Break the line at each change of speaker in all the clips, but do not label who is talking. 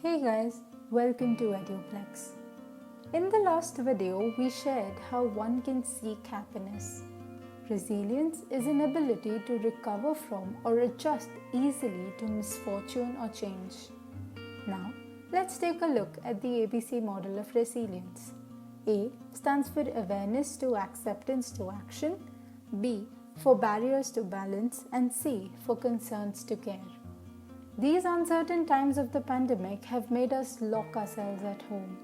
Hey guys, welcome to Eduplex. In the last video, we shared how one can seek happiness. Resilience is an ability to recover from or adjust easily to misfortune or change. Now, let's take a look at the ABC model of resilience. A stands for awareness to acceptance to action, B for barriers to balance, and C for concerns to care. These uncertain times of the pandemic have made us lock ourselves at home.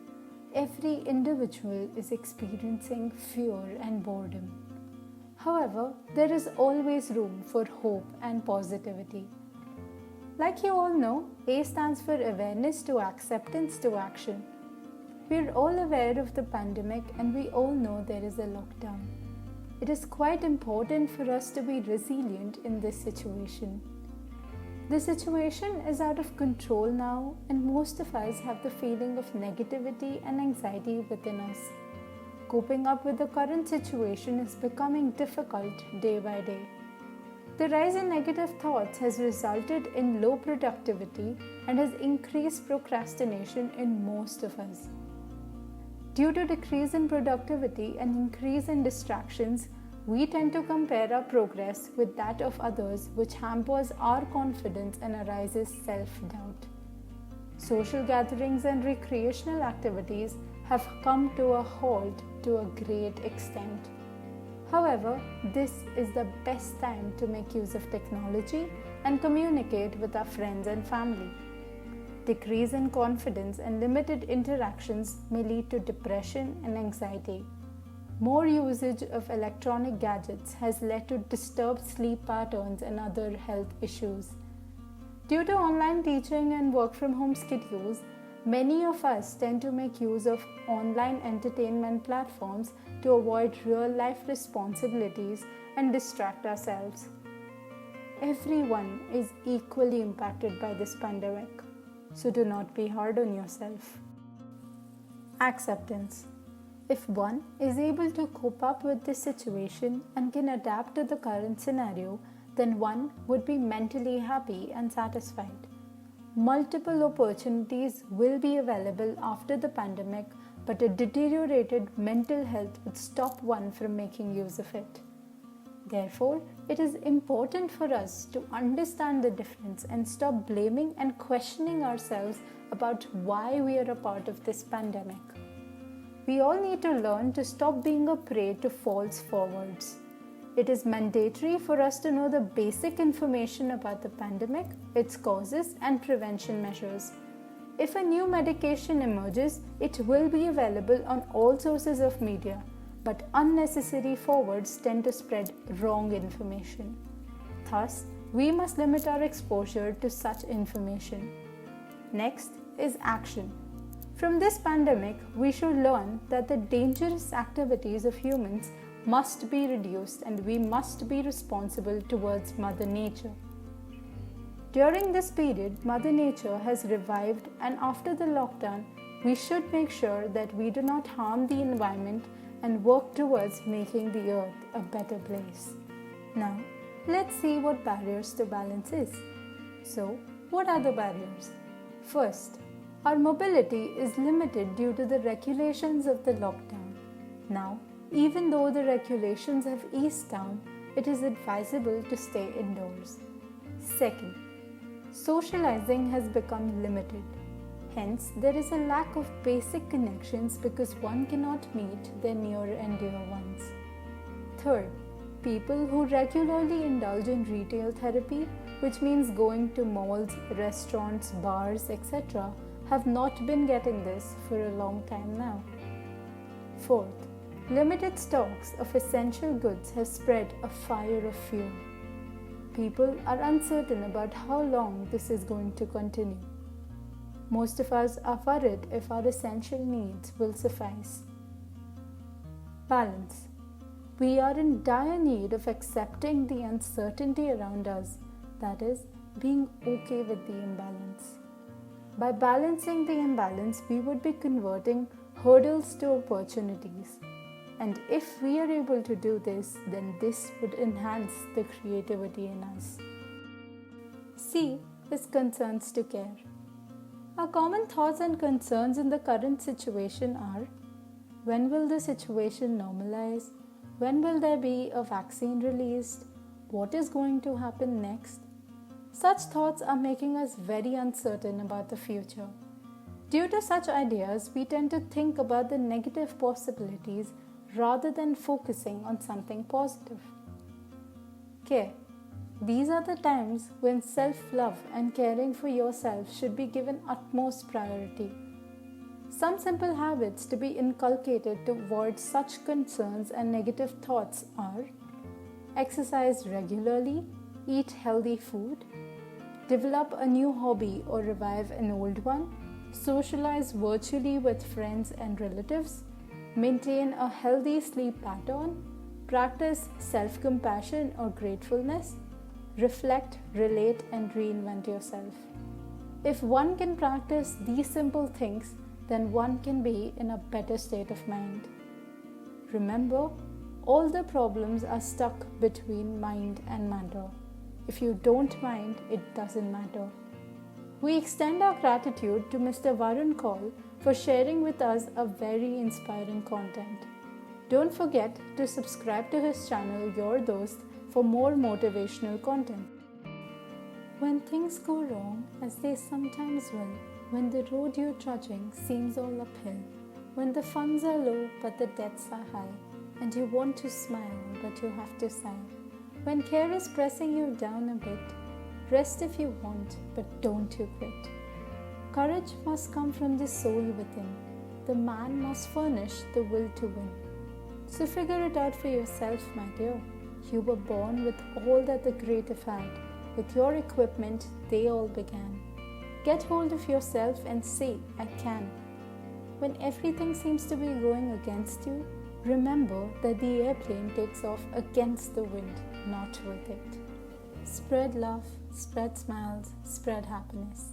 Every individual is experiencing fear and boredom. However, there is always room for hope and positivity. Like you all know, A stands for awareness to acceptance to action. We're all aware of the pandemic and we all know there is a lockdown. It is quite important for us to be resilient in this situation. The situation is out of control now, and most of us have the feeling of negativity and anxiety within us. Coping up with the current situation is becoming difficult day by day. The rise in negative thoughts has resulted in low productivity and has increased procrastination in most of us. Due to decrease in productivity and increase in distractions, we tend to compare our progress with that of others, which hampers our confidence and arises self-doubt. Social gatherings and recreational activities have come to a halt to a great extent. However, this is the best time to make use of technology and communicate with our friends and family. Decrease in confidence and limited interactions may lead to depression and anxiety. More usage of electronic gadgets has led to disturbed sleep patterns and other health issues. Due to online teaching and work from home schedules, many of us tend to make use of online entertainment platforms to avoid real life responsibilities and distract ourselves. Everyone is equally impacted by this pandemic, so do not be hard on yourself. Acceptance. If one is able to cope up with this situation and can adapt to the current scenario, then one would be mentally happy and satisfied. Multiple opportunities will be available after the pandemic, but a deteriorated mental health would stop one from making use of it. Therefore, it is important for us to understand the difference and stop blaming and questioning ourselves about why we are a part of this pandemic. We all need to learn to stop being a prey to false forwards. It is mandatory for us to know the basic information about the pandemic, its causes, and prevention measures. If a new medication emerges, it will be available on all sources of media, but unnecessary forwards tend to spread wrong information. Thus, we must limit our exposure to such information. Next is action. From this pandemic, we should learn that the dangerous activities of humans must be reduced and we must be responsible towards Mother Nature. During this period, Mother Nature has revived, and after the lockdown, we should make sure that we do not harm the environment and work towards making the earth a better place. Now, let's see what barriers to balance is. So, what are the barriers? First, our mobility is limited due to the regulations of the lockdown. Now, even though the regulations have eased down, it is advisable to stay indoors. Second, socializing has become limited. Hence, there is a lack of basic connections because one cannot meet their near and dear ones. Third, people who regularly indulge in retail therapy, which means going to malls, restaurants, bars, etc., have not been getting this for a long time now. Fourth, limited stocks of essential goods have spread a fire of fear. People are uncertain about how long this is going to continue. Most of us are worried if our essential needs will suffice. Balance. We are in dire need of accepting the uncertainty around us, that is, being okay with the imbalance. By balancing the imbalance, we would be converting hurdles to opportunities. And if we are able to do this, then this would enhance the creativity in us. C is concerns to care. Our common thoughts and concerns in the current situation are: when will the situation normalize? When will there be a vaccine released? What is going to happen next? Such thoughts are making us very uncertain about the future. Due to such ideas, we tend to think about the negative possibilities rather than focusing on something positive. Care. These are the times when self-love and caring for yourself should be given utmost priority. Some simple habits to be inculcated to avoid such concerns and negative thoughts are: exercise regularly, eat healthy food, develop a new hobby or revive an old one, socialize virtually with friends and relatives, maintain a healthy sleep pattern, practice self-compassion or gratefulness, reflect, relate, and reinvent yourself. If one can practice these simple things, then one can be in a better state of mind. Remember, all the problems are stuck between mind and matter. If you don't mind, it doesn't matter. We extend our gratitude to Mr. Varun Kaul for sharing with us a very inspiring content. Don't forget to subscribe to his channel Your Dost for more motivational content. When things go wrong, as they sometimes will, when the road you're trudging seems all uphill, when the funds are low but the debts are high, and you want to smile but you have to sigh, when care is pressing you down a bit, rest if you want, but don't you quit. Courage must come from the soul within. The man must furnish the will to win. So figure it out for yourself, my dear. You were born with all that the great have had. With your equipment, they all began. Get hold of yourself and say, I can. When everything seems to be going against you, remember that the airplane takes off against the wind, not with it. Spread love, spread smiles, spread happiness.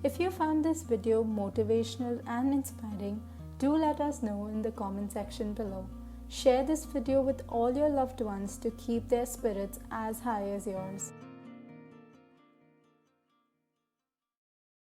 If you found this video motivational and inspiring, do let us know in the comment section below. Share this video with all your loved ones to keep their spirits as high as yours.